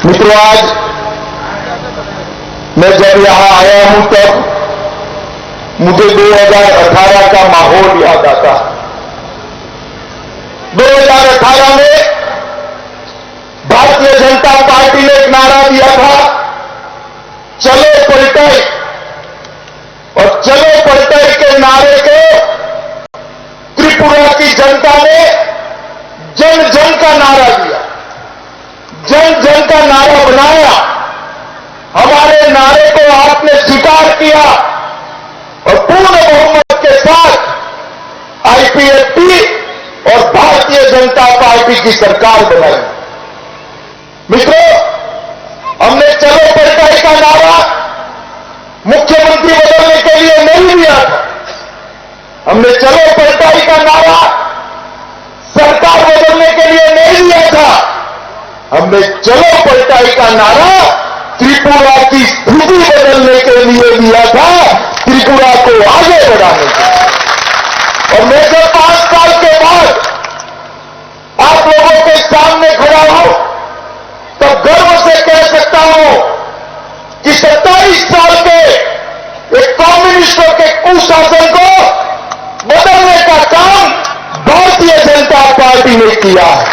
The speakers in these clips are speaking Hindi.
मित्रों, आज मैं जब यहां आया हूं तब मुझे 2018 का माहौल याद आता है। 2018 में भारतीय जनता पार्टी ने एक नारा दिया था, चलो पलटाई। और चलो पलटाई के नारे को त्रिपुरा की जनता ने जन जन का नारा दिया, जन जन का नारा बनाया। हमारे नारे को आपने स्वीकार किया और पूर्ण बहुमत के साथ आईपीएफटी और भारतीय जनता पार्टी की सरकार बनाई। मित्रों, हमने चलो पलटाई का नारा मुख्यमंत्री बदलने के लिए नहीं दिया था। हमने चलो पलटाई का नारा सरकार बदलने के लिए नहीं दिया था। हमने चलो पलटाई का नारा त्रिपुरा की स्थिति बदलने के लिए दिया था, त्रिपुरा को आगे बढ़ाने के लिए। और मैं जब 5 साल के बाद आप लोगों के सामने खड़ा हूं तो गर्व से कह सकता हूं कि 27 साल के एक कम्युनिस्टों के कुशासन को बदलने का काम भारतीय जनता पार्टी ने किया है।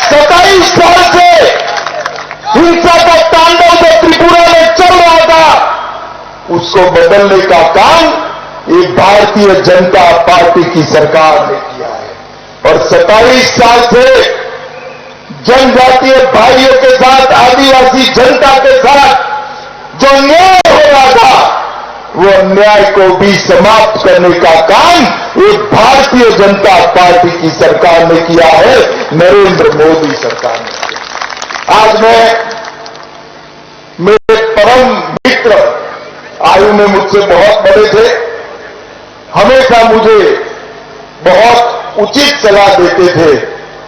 27 साल से हिंसा का तांडव जो त्रिपुरा में चल रहा था, उसको बदलने का काम ये भारतीय जनता पार्टी की सरकार ने किया है। और 27 साल से जनजातीय भाइयों के साथ, आदिवासी जनता के साथ जो अन्याय हो रहा था, वो अन्याय को भी समाप्त करने का काम ये भारतीय जनता पार्टी की सरकार ने किया है, नरेंद्र मोदी सरकार ने किया। आज मेरे परम मित्र आयु में मुझसे बहुत बड़े थे, हमेशा मुझे बहुत उचित सलाह देते थे।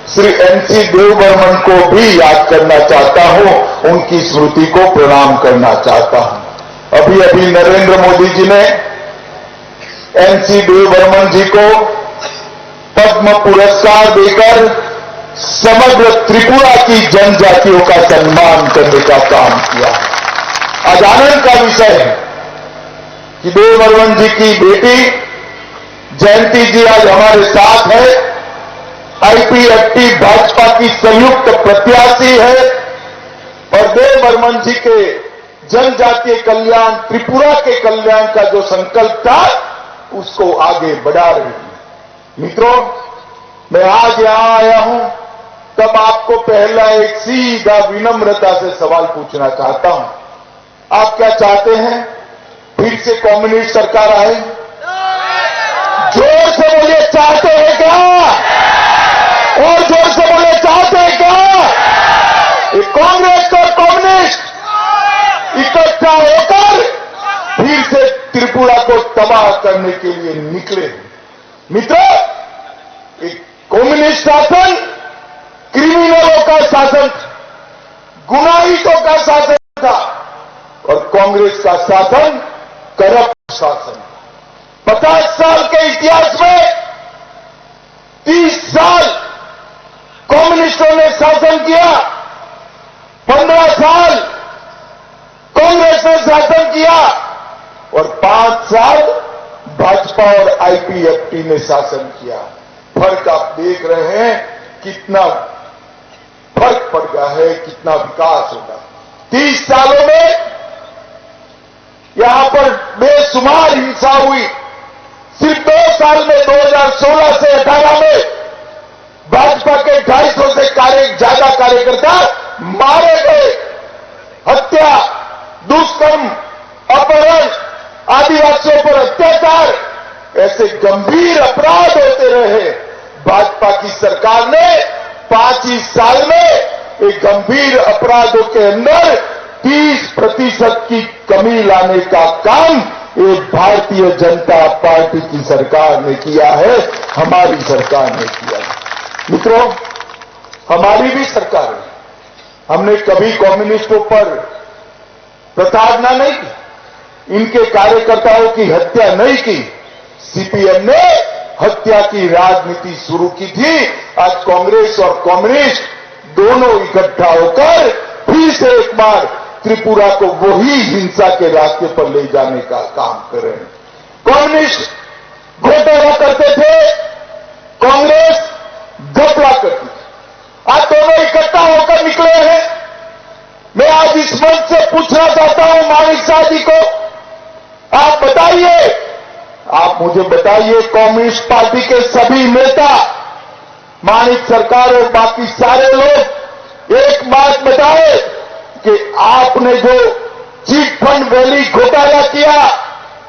श्री एनसी देवबर्मन को भी याद करना चाहता हूं, उनकी स्मृति को प्रणाम करना चाहता हूं। अभी अभी नरेंद्र मोदी जी ने एनसी देवबर्मन जी को पद्म पुरस्कार देकर समग्र त्रिपुरा की जनजातियों का सम्मान करने का काम किया। आज आनंद का विषय है कि देवबर्मन जी की बेटी जयंती जी आज हमारे साथ है। आईपीएफटी भाजपा की संयुक्त प्रत्याशी है और देवबर्मन जी के जनजातीय कल्याण, त्रिपुरा के कल्याण का जो संकल्प था, उसको आगे बढ़ा रही है। मित्रों, मैं आज यहां आया हूं तब आपको पहला एक सीधा विनम्रता से सवाल पूछना चाहता हूं। आप क्या चाहते हैं? फिर से कम्युनिस्ट सरकार आए? जोर से बोलिए, चाहते हैं क्या? और जोर से बोले, चाहते हैं क्या? कांग्रेस और कम्युनिस्ट इकट्ठा होकर फिर से त्रिपुरा को तबाह करने के लिए निकले। मित्रों, एक कम्युनिस्ट शासन क्रिमिनलों का शासन था, गुनाहितों का शासन था, और कांग्रेस का शासन करप्ट शासन। 50 साल के इतिहास में 30 साल कम्युनिस्टों ने शासन किया, 15 साल कांग्रेस ने शासन किया और 5 साल भाजपा और आईपीएफटी ने शासन किया। फर्क आप देख रहे हैं, कितना फर्क पड़ गया है, कितना विकास होगा। 30 सालों में यहां पर बेशुमार हिंसा हुई। सिर्फ 2 साल में 2016 से 18 में भाजपा के 250 से ज्यादा कार्यकर्ता मारे गए। हत्या, दुष्कर्म, अपहरण, आदिवासियों पर अत्याचार, ऐसे गंभीर अपराध होते रहे। भाजपा की सरकार ने 5 ही साल में एक गंभीर अपराधों के अंदर 30% की कमी लाने का काम ये भारतीय जनता पार्टी की सरकार ने किया है, हमारी सरकार ने किया है। मित्रों, हमारी भी सरकार है, हमने कभी कम्युनिस्टों पर प्रताड़ना नहीं की, इनके कार्यकर्ताओं की हत्या नहीं की। सीपीएम ने हत्या की राजनीति शुरू की थी। आज कांग्रेस और कम्युनिस्ट दोनों इकट्ठा होकर फिर से एक बार त्रिपुरा को वही हिंसा के रास्ते पर ले जाने का काम कर रहे हैं। कम्युनिस्ट घोटाला करते थे, कांग्रेस घपला करती थी। आज दोनों इकट्ठा होकर निकले हैं। मैं आज इस मंच से पूछना चाहता हूं माणिक शाह जी को, आप बताइए, आप मुझे बताइए, कम्युनिस्ट पार्टी के सभी नेता, माणिक सरकार और बाकी सारे लोग एक बात बताए कि आपने जो चिट फंड वैली घोटाला किया,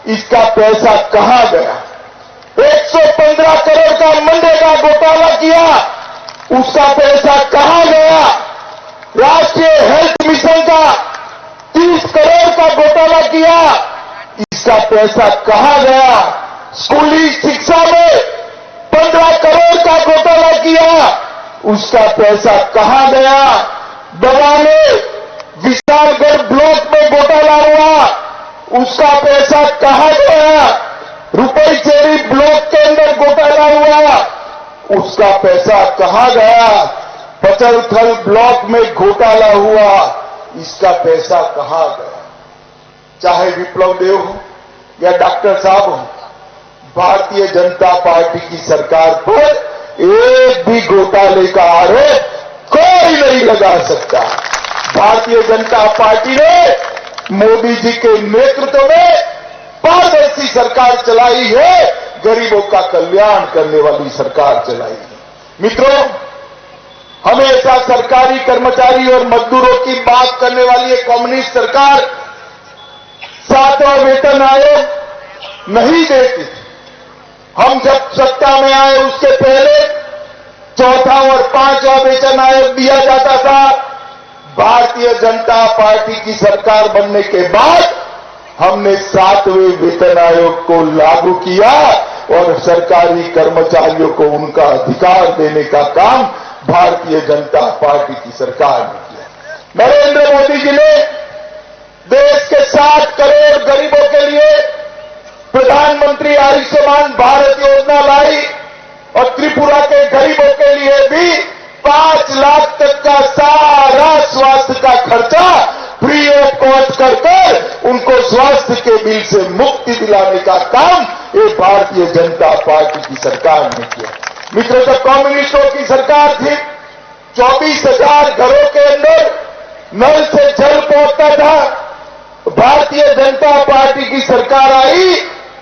इसका पैसा कहां गया? 115 करोड़ का मनरेगा घोटाला किया, उसका पैसा कहां गया? राष्ट्रीय हेल्थ मिशन का 30 करोड़ का घोटाला किया, इसका पैसा कहां गया? स्कूली शिक्षा में 15 करोड़ का घोटाला किया, उसका पैसा कहां गया? दवा में विशालगढ़ ब्लॉक में घोटाला हुआ, उसका पैसा कहां गया? रुपईचेरी ब्लॉक के अंदर घोटाला हुआ, उसका पैसा कहां गया? पचलथल ब्लॉक में घोटाला हुआ, इसका पैसा कहां गया? चाहे विप्लव देव हो या डॉक्टर साहब हो, भारतीय जनता पार्टी की सरकार पर एक भी घोटाले का आरोप कोई नहीं लगा सकता। भारतीय जनता पार्टी ने मोदी जी के नेतृत्व में पारदर्शी सरकार चलाई है, गरीबों का कल्याण करने वाली सरकार चलाई है। मित्रों, हमेशा सरकारी कर्मचारी और मजदूरों की बात करने वाली एक कम्युनिस्ट सरकार 7वां वेतन आयोग नहीं देती थी। हम जब सत्ता में आए उसके पहले 4था और 5वां वेतन आयोग दिया जाता था। भारतीय जनता पार्टी की सरकार बनने के बाद हमने 7वें वेतन आयोग को लागू किया और सरकारी कर्मचारियों को उनका अधिकार देने का काम भारतीय जनता पार्टी की सरकार ने किया। नरेंद्र मोदी जी ने देश के 60 करोड़ गरीबों के लिए प्रधानमंत्री आयुष्मान भारत योजना लाई और त्रिपुरा के गरीबों के लिए भी 5 लाख तक का सारा स्वास्थ्य का खर्चा फ्री ऑफ कॉस्ट कर उनको स्वास्थ्य के बिल से मुक्ति दिलाने का काम ये भारतीय जनता पार्टी की सरकार ने किया। मित्रों, जब कम्युनिस्टों की सरकार थी 24,000 घरों के अंदर नल से जल पहुंचता था। भारतीय जनता पार्टी की सरकार आई,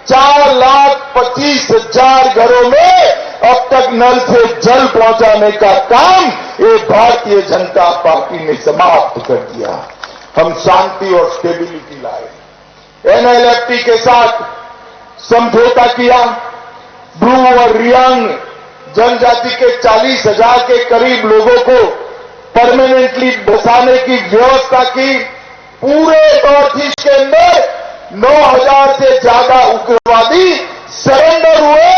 4,25,000 घरों में अब तक नल से जल पहुंचाने का काम ये भारतीय जनता पार्टी ने समाप्त कर दिया। हम शांति और स्टेबिलिटी लाए, एनएलएफटी के साथ समझौता किया, ब्रू और रियांग जनजाति के 40,000 के करीब लोगों को परमानेंटली बसाने की व्यवस्था की। पूरे नॉर्थ ईस्ट के अंदर 9,000 से ज्यादा उग्रवादी सरेंडर हुए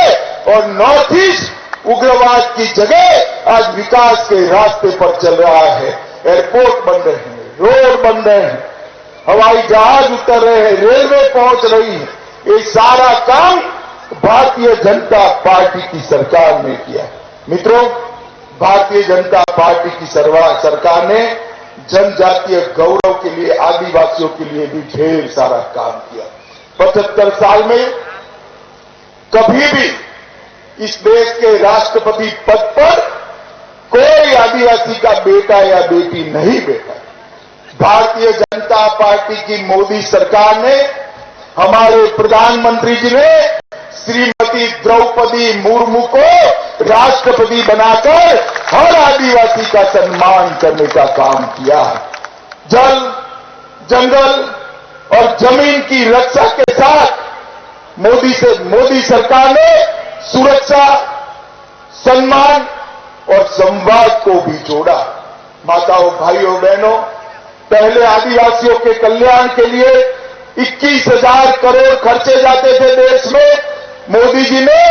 और नॉर्थ ईस्ट उग्रवाद की जगह आज विकास के रास्ते पर चल रहा है। एयरपोर्ट बन रहे हैं, रोड बन रहे हैं, हवाई जहाज उतर रहे हैं, रेलवे पहुंच रही है। ये सारा काम भारतीय जनता पार्टी की सरकार ने किया। मित्रों, भारतीय जनता पार्टी की सरकार ने जनजातीय गौरव के लिए, आदिवासियों के लिए भी ढेर सारा काम किया। 75 साल में कभी भी इस देश के राष्ट्रपति पद पर कोई आदिवासी का बेटा या बेटी नहीं बैठा। भारतीय जनता पार्टी की मोदी सरकार ने, हमारे प्रधानमंत्री जी ने श्रीमती द्रौपदी मुर्मू को राष्ट्रपति बनाकर हर आदिवासी का सम्मान करने का काम किया। जल, जंगल और जमीन की रक्षा के साथ मोदी सरकार ने सुरक्षा, सम्मान और संवाद को भी जोड़ा। माताओं, भाइयों, बहनों, पहले आदिवासियों के कल्याण के लिए 21,000 करोड़ खर्चे जाते थे देश में। मोदी जी ने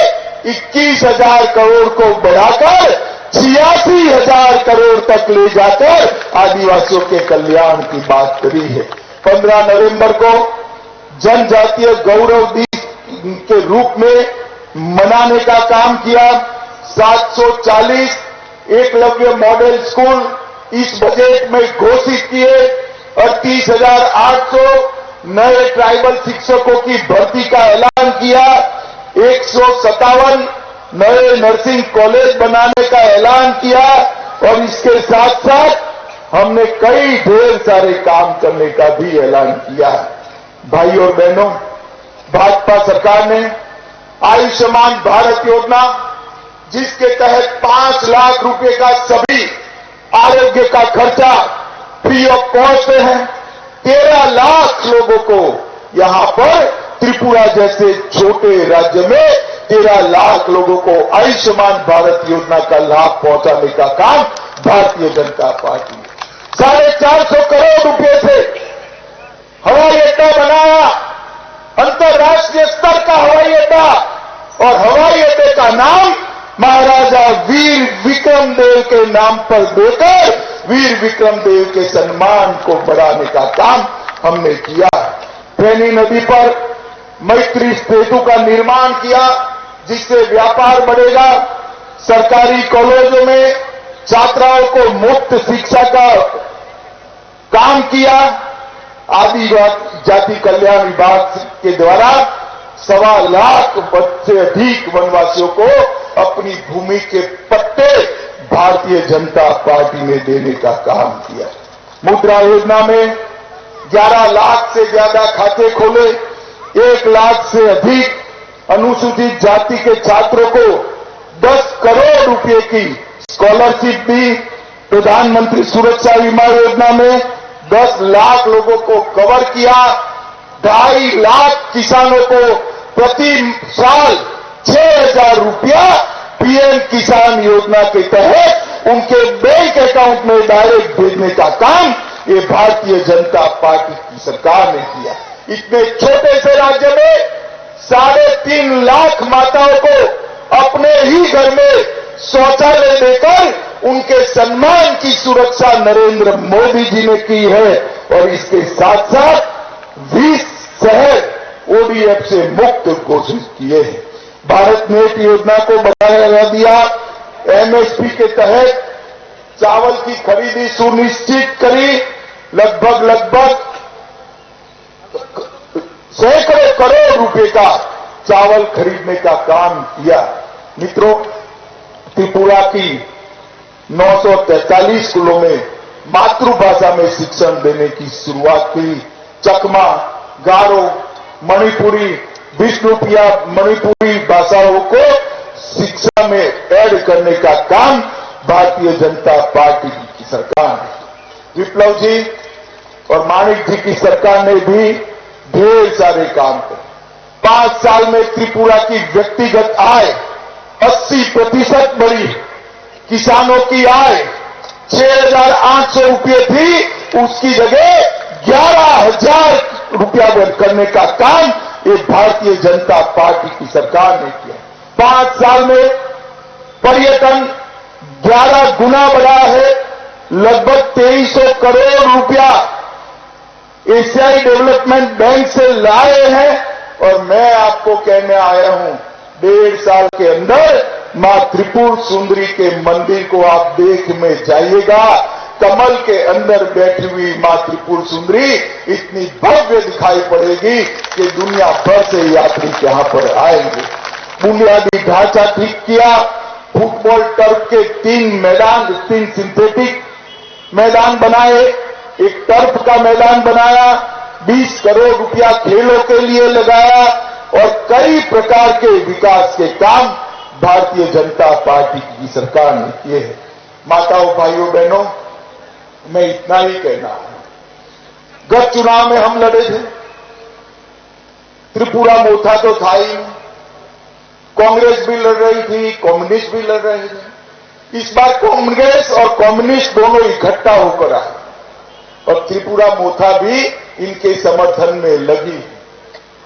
21,000 करोड़ को बढ़ाकर 86,000 करोड़ तक ले जाकर आदिवासियों के कल्याण की बात करी है। 15 नवंबर को जनजातीय गौरव दिवस के रूप में मनाने का काम किया। 740 एकलव्य मॉडल स्कूल इस बजट में घोषित किए 38,800 नए ट्राइबल शिक्षकों की भर्ती का ऐलान किया, 157 नए नर्सिंग कॉलेज बनाने का ऐलान किया और इसके साथ साथ हमने कई ढेर सारे काम करने का भी ऐलान किया है। भाई और बहनों, भाजपा सरकार ने आयुष्मान भारत योजना, जिसके तहत 5 लाख रुपए का सभी आरोग्य का खर्चा फ्री ऑफ कॉस्ट है, 13 लाख लोगों को यहां पर त्रिपुरा जैसे छोटे राज्य में 13 लाख लोगों को आयुष्मान भारत योजना का लाभ पहुंचाने का काम भारतीय जनता पार्टी 450 करोड़ रुपए से हवाई अड्डा बनाया, अंतर्राष्ट्रीय स्तर का हवाई अड्डा, और हवाई अड्डे का नाम महाराजा वीर विक्रम देव के नाम पर देकर वीर विक्रम देव के सम्मान को बढ़ाने का काम हमने किया। फेनी नदी पर मैत्री सेतु का निर्माण किया, जिससे व्यापार बढ़ेगा। सरकारी कॉलेजों में छात्राओं को मुफ्त शिक्षा का काम किया। आदिवासी जाति कल्याण विभाग के द्वारा 1.25 लाख से अधिक वनवासियों को अपनी भूमि के पट्टे भारतीय जनता पार्टी ने देने का काम किया। मुद्रा योजना में 11 लाख से ज्यादा खाते खोले, 1 लाख से अधिक अनुसूचित जाति के छात्रों को 10 करोड़ रुपए की स्कॉलरशिप दी। प्रधानमंत्री सुरक्षा बीमा योजना में 10 लाख लोगों को कवर किया। 2.5 लाख किसानों को प्रति साल 6,000 रुपया पीएम किसान योजना के तहत उनके बैंक अकाउंट में डायरेक्ट भेजने का काम ये भारतीय जनता पार्टी की सरकार ने किया। इतने छोटे से राज्य में 3.5 लाख माताओं को अपने ही घर में शौचालय देकर उनके सम्मान की सुरक्षा नरेंद्र मोदी जी ने की है। और इसके साथ साथ 20 शहर ओडीएफ से मुक्त घोषित किए हैं। भारत नेट योजना को बढ़ावा दिया। एमएसपी के तहत चावल की खरीदी सुनिश्चित करी। लगभग सैकड़ों करोड़ रुपए का चावल खरीदने का काम किया। मित्रों, त्रिपुरा की 943 स्कूलों में मातृभाषा में शिक्षण देने की शुरुआत की। चकमा, गारो, मणिपुरी, विष्णुप्रिया मणिपुरी भाषाओं को शिक्षा में ऐड करने का काम भारतीय जनता पार्टी की सरकार ने, विप्लव जी और माणिक जी की सरकार ने भी ढेर सारे काम करे। 5 साल में त्रिपुरा की व्यक्तिगत आय 80% बढ़ी। किसानों की आय 6,800 रुपये थी, उसकी जगह 11,000 रुपया करने का काम ये भारतीय जनता पार्टी की सरकार ने किया। 5 साल में पर्यटन 11 गुना बढ़ा है। लगभग 2300 करोड़ रुपया एशियाई डेवलपमेंट बैंक से लाए हैं। और मैं आपको कहने आया हूं, 1.5 साल के अंदर मां त्रिपुर सुंदरी के मंदिर को आप देख में जाइएगा। कमल के अंदर बैठी हुई मां त्रिपुर सुंदरी इतनी भव्य दिखाई पड़ेगी कि दुनिया भर से यात्री यहां पर आएंगे। बुनियादी ढांचा ठीक किया। फुटबॉल टर्फ के 3 सिंथेटिक मैदान बनाए, एक टर्फ का मैदान बनाया, 20 करोड़ रुपया खेलों के लिए लगाया और कई प्रकार के विकास के काम भारतीय जनता पार्टी की सरकार ने किए हैं। माताओं, भाइयों, बहनों, मैं इतना ही कहना हूं। गत चुनाव में हम लड़े थे, त्रिपुरा मोथा तो था ही नहीं। कांग्रेस भी लड़ रही थी, कम्युनिस्ट भी लड़ रहे थे। इस बार कांग्रेस और कम्युनिस्ट दोनों इकट्ठा होकर आए और त्रिपुरा मोथा भी इनके समर्थन में लगी।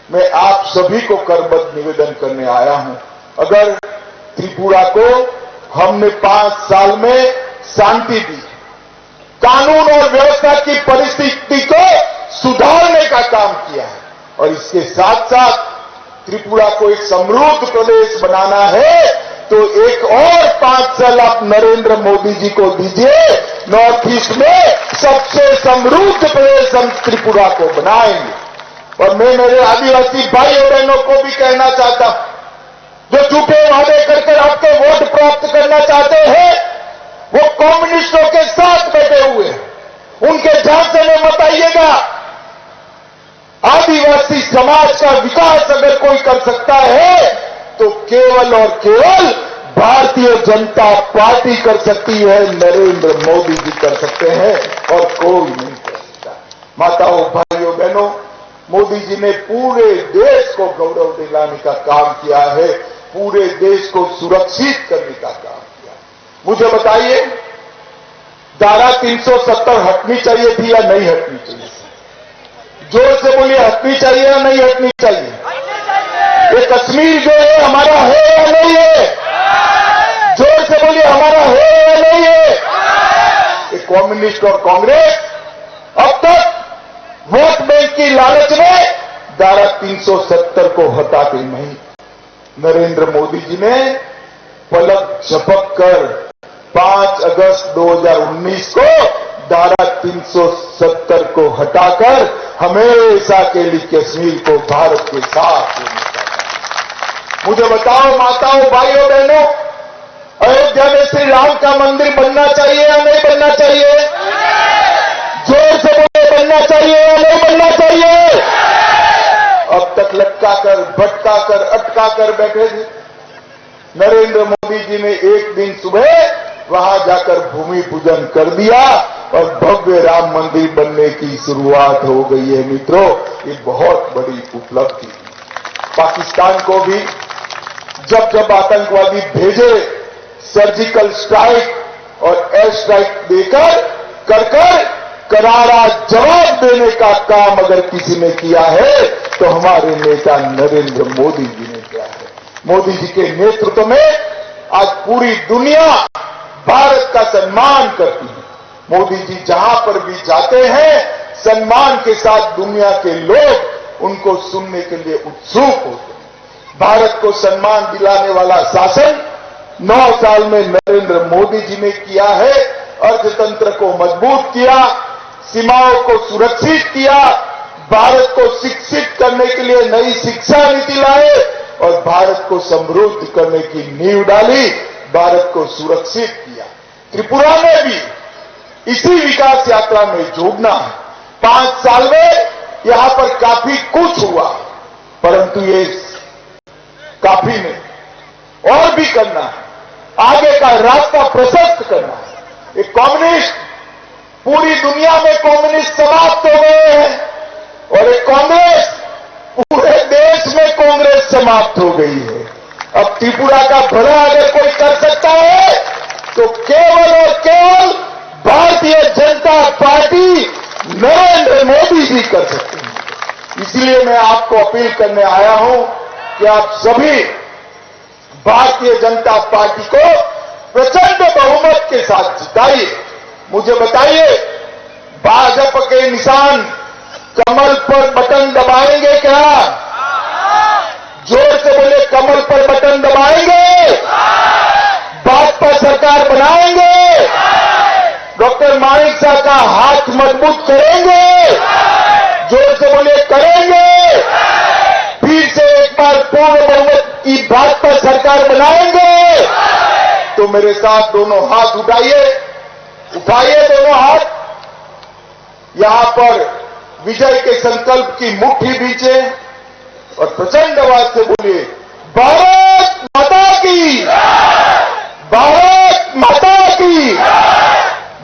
मैं आप सभी को करबद्ध निवेदन करने आया हूं, अगर त्रिपुरा को हमने 5 साल में शांति दी, कानून और व्यवस्था की परिस्थिति को सुधारने का काम किया है और इसके साथ साथ त्रिपुरा को एक समृद्ध प्रदेश बनाना है, तो एक और 5 साल आप नरेंद्र मोदी जी को दीजिए, नॉर्थ ईस्ट में सबसे समृद्ध प्रदेश हम त्रिपुरा को बनाएंगे। और मैं मेरे आदिवासी भाई और बहनों को भी कहना चाहता हूं, जो झूठे वादे कर आपके वोट प्राप्त करना चाहते हैं, वो कम्युनिस्टों के साथ बैठे हुए हैं, उनके झांसे में मत आइएगा। आदिवासी समाज का विकास अगर कोई कर सकता है तो केवल और केवल भारतीय जनता पार्टी कर सकती है, नरेंद्र मोदी जी कर सकते हैं और कोई नहीं कर सकता। माताओं, भाइयों, बहनों, मोदी जी ने पूरे देश को गौरव दिलाने का काम किया है, पूरे देश को सुरक्षित करने का काम किया। मुझे बताइए, धारा 370 हटनी चाहिए थी या नहीं हटनी चाहिए? जोर से बोलिए, हटनी चाहिए या नहीं हटनी चाहिए? ये कश्मीर जो है हमारा है या नहीं है? जोर से बोलिए, हमारा है या नहीं है? ये कम्युनिस्ट और कांग्रेस अब तक वोट बैंक की लालच में धारा 370 को हटाते नहीं। नरेंद्र मोदी जी ने पलक झपक कर 5 अगस्त 2019 को धारा 370 को हटाकर हमेशा के लिए कश्मीर को भारत के साथ जोड़ने का। मुझे बताओ माताओं, भाइयों, बहनों, अयोध्या में श्री राम का मंदिर बनना चाहिए या नहीं बनना चाहिए? जोर से बोले, बनना चाहिए या नहीं बनना चाहिए? अब तक लटका कर, भटका कर, अटका कर बैठे थे। नरेंद्र मोदी जी ने एक दिन सुबह वहां जाकर भूमि पूजन कर दिया और भव्य राम मंदिर बनने की शुरुआत हो गई है। मित्रों, ये बहुत बड़ी उपलब्धि। पाकिस्तान को भी जब जब आतंकवादी भेजे, सर्जिकल स्ट्राइक और एयर स्ट्राइक देकर कर करारा जवाब देने का काम अगर किसी ने किया है तो हमारे नेता नरेंद्र मोदी जी ने किया है। मोदी जी के नेतृत्व में आज पूरी दुनिया भारत का सम्मान करती है। मोदी जी जहां पर भी जाते हैं, सम्मान के साथ दुनिया के लोग उनको सुनने के लिए उत्सुक होते हैं। भारत को सम्मान दिलाने वाला शासन 9 साल में नरेंद्र मोदी जी ने किया है। अर्थतंत्र को मजबूत किया, सीमाओं को सुरक्षित किया, भारत को शिक्षित करने के लिए नई शिक्षा नीति लाए और भारत को समृद्ध करने की नींव डाली, भारत को सुरक्षित किया। त्रिपुरा में भी इसी विकास यात्रा में जुड़ना है। 5 साल में यहां पर काफी कुछ हुआ, परंतु ये काफी नहीं, और भी करना है, आगे का रास्ता प्रशस्त करना है। ये कम्युनिस्ट, पूरी दुनिया में कम्युनिस्ट समाप्त हो गए हैं और एक कांग्रेस, पूरे देश में कांग्रेस समाप्त हो गई है। अब त्रिपुरा का भला अगर कोई कर सकता है तो केवल और केवल भारतीय जनता पार्टी नरेंद्र मोदी जी कर सकते हैं। इसलिए मैं आपको अपील करने आया हूं कि आप सभी भारतीय जनता पार्टी को प्रचंड बहुमत के साथ जिताइए। मुझे बताइए, भाजपा के निशान कमल पर बटन दबाएंगे क्या? जोर से बोले, कमल पर बटन दबाएंगे? भाजपा सरकार बनाएंगे? डॉक्टर माणिक साहब का हाथ मजबूत करेंगे? जोर से बोले, करेंगे? फिर से एक बार पूर्ण बहुमत की भाजपा सरकार बनाएंगे? तो मेरे साथ दोनों हाथ उठाइए दोनों हाथ। यहां पर विजय के संकल्प की मुट्ठी बीचे और प्रचंड आवाज से बोलिए, भारत माता की, भारत माता की,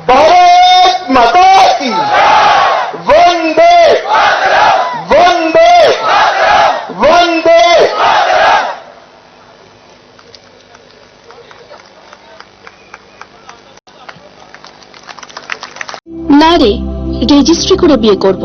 भारत माता की, वंदे वंदे वंदे। না রে, রেজিস্ট্রি করে বিয়ে করব।